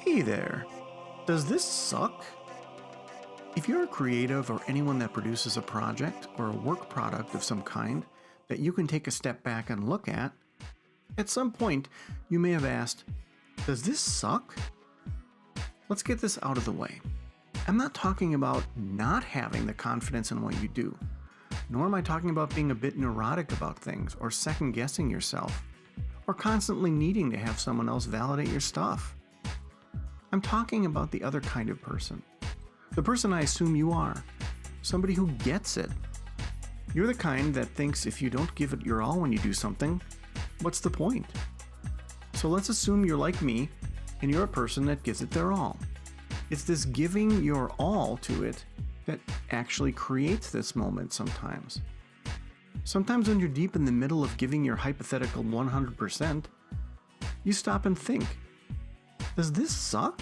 Hey there! Does this suck? If you're a creative or anyone that produces a project or a work product of some kind that you can take a step back and look at some point you may have asked, does this suck? Let's get this out of the way. I'm not talking about not having the confidence in what you do, nor am I talking about being a bit neurotic about things or second guessing yourself, or constantly needing to have someone else validate your stuff. I'm talking about the other kind of person. The person I assume you are. Somebody who gets it. You're the kind that thinks if you don't give it your all when you do something, what's the point? So let's assume you're like me, and you're a person that gives it their all. It's this giving your all to it that actually creates this moment sometimes. Sometimes when you're deep in the middle of giving your hypothetical 100%, you stop and think, does this suck?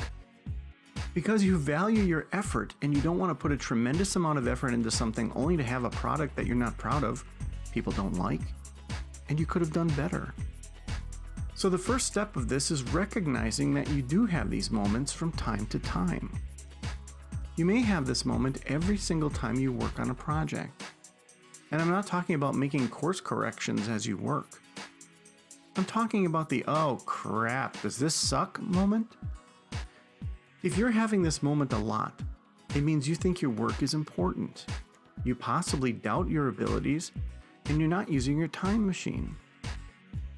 Because you value your effort and you don't want to put a tremendous amount of effort into something only to have a product that you're not proud of, people don't like, and you could have done better. So the first step of this is recognizing that you do have these moments from time to time. You may have this moment every single time you work on a project. And I'm not talking about making course corrections as you work. I'm talking about the oh crap, does this suck moment? If you're having this moment a lot, it means you think your work is important. You possibly doubt your abilities, and you're not using your time machine.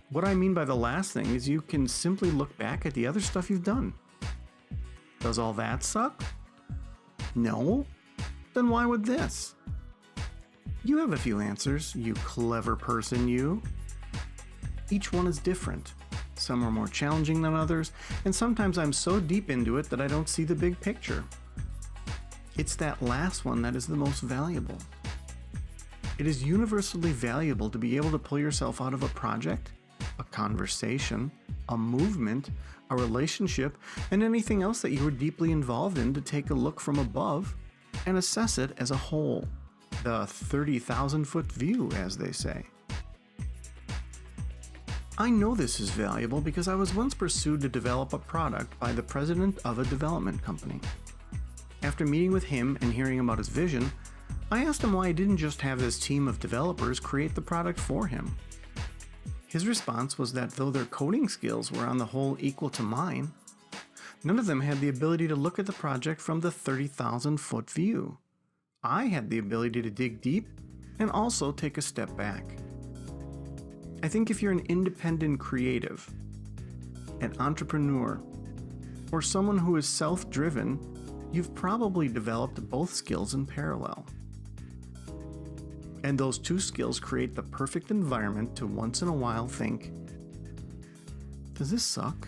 What I mean by the last thing is you can simply look back at the other stuff you've done. Does all that suck? No? Then why would this? You have a few answers, you clever person, you. Each one is different. Some are more challenging than others, and sometimes I'm so deep into it that I don't see the big picture. It's that last one that is the most valuable. It is universally valuable to be able to pull yourself out of a project, a conversation, a movement, a relationship, and anything else that you were deeply involved in to take a look from above and assess it as a whole. The 30,000-foot view, as they say. I know this is valuable because I was once pursued to develop a product by the president of a development company. After meeting with him and hearing about his vision, I asked him why he didn't just have his team of developers create the product for him. His response was that though their coding skills were on the whole equal to mine, none of them had the ability to look at the project from the 30,000-foot view. I had the ability to dig deep and also take a step back. I think if you're an independent creative, an entrepreneur, or someone who is self-driven, you've probably developed both skills in parallel. And those two skills create the perfect environment to once in a while think, does this suck?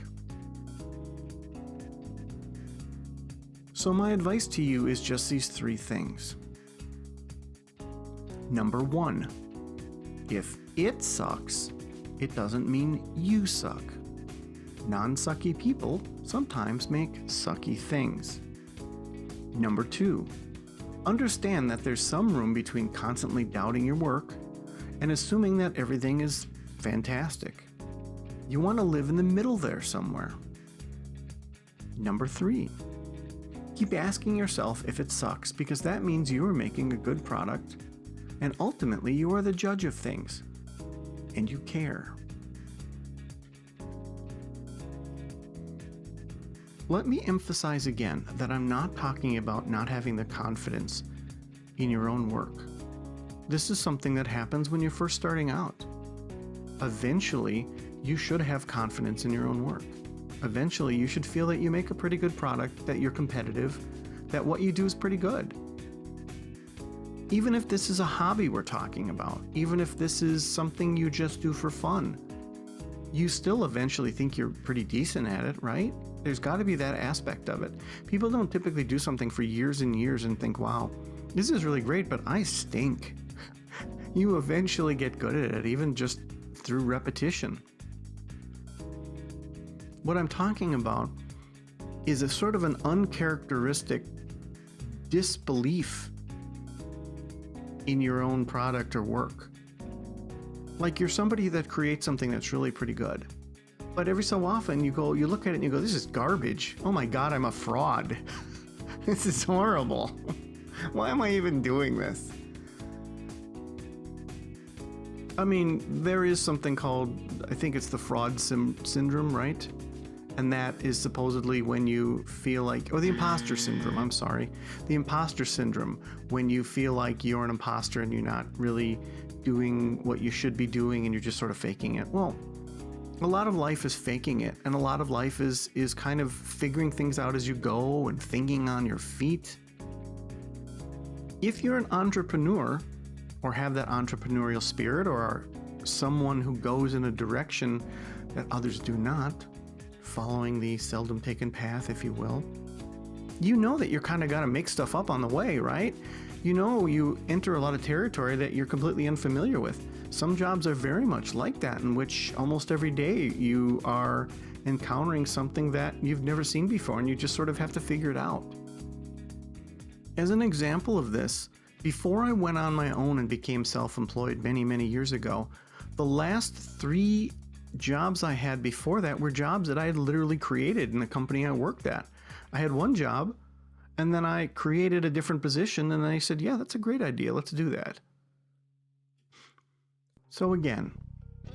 So my advice to you is just these three things. Number one, if it sucks, it doesn't mean you suck. Non-sucky people sometimes make sucky things. Number two, understand that there's some room between constantly doubting your work and assuming that everything is fantastic. You want to live in the middle there somewhere. Number three, keep asking yourself if it sucks because that means you are making a good product and ultimately you are the judge of things and you care. Let me emphasize again that I'm not talking about not having the confidence in your own work. This is something that happens when you're first starting out. Eventually, you should have confidence in your own work. Eventually, you should feel that you make a pretty good product, that you're competitive, that what you do is pretty good. Even if this is a hobby we're talking about, even if this is something you just do for fun, you still eventually think you're pretty decent at it, right? There's got to be that aspect of it. People don't typically do something for years and years and think, wow, this is really great, but I stink. You eventually get good at it, even just through repetition. What I'm talking about is a sort of an uncharacteristic disbelief in your own product or work. Like you're somebody that creates something that's really pretty good. But every so often you look at it and you go, this is garbage. Oh my God, I'm a fraud. This is horrible. Why am I even doing this? I mean, there is something called, I think it's the fraud syndrome, right? And that is supposedly when you feel like, or the imposter syndrome, I'm sorry. The imposter syndrome, when you feel like you're an imposter and you're not really doing what you should be doing and you're just sort of faking it. Well, a lot of life is faking it, and a lot of life is kind of figuring things out as you go and thinking on your feet. If you're an entrepreneur or have that entrepreneurial spirit or are someone who goes in a direction that others do not, following the seldom taken path, if you will, you know that you're kind of got to make stuff up on the way, right? You know, you enter a lot of territory that you're completely unfamiliar with. Some jobs are very much like that, in which almost every day you are encountering something that you've never seen before and you just sort of have to figure it out. As an example of this, before I went on my own and became self-employed many, many years ago, the last 3 jobs I had before that were jobs that I had literally created in the company I worked at. I had one job, and then I created a different position, and they said, yeah, that's a great idea, let's do that. So again,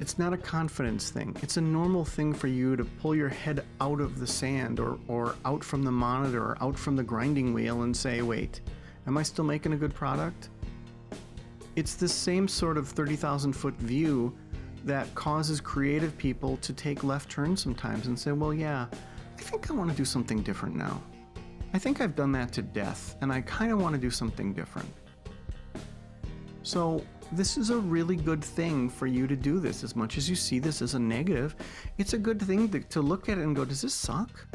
it's not a confidence thing. It's a normal thing for you to pull your head out of the sand or out from the monitor or out from the grinding wheel and say, wait, am I still making a good product? It's the same sort of 30,000 foot view that causes creative people to take left turns sometimes and say, well, yeah, I think I want to do something different now. I think I've done that to death, and I kind of want to do something different. So this is a really good thing for you to do this. As much as you see this as a negative, it's a good thing to look at it and go, does this suck?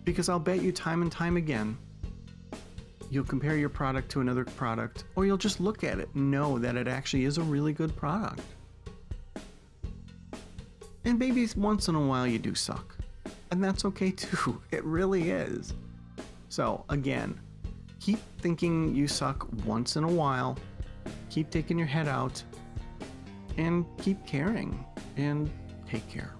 Because I'll bet you time and time again, you'll compare your product to another product, or you'll just look at it and know that it actually is a really good product. And maybe once in a while you do suck. And that's okay too. It really is. So again, keep thinking you suck once in a while. Keep taking your head out. And keep caring. And take care.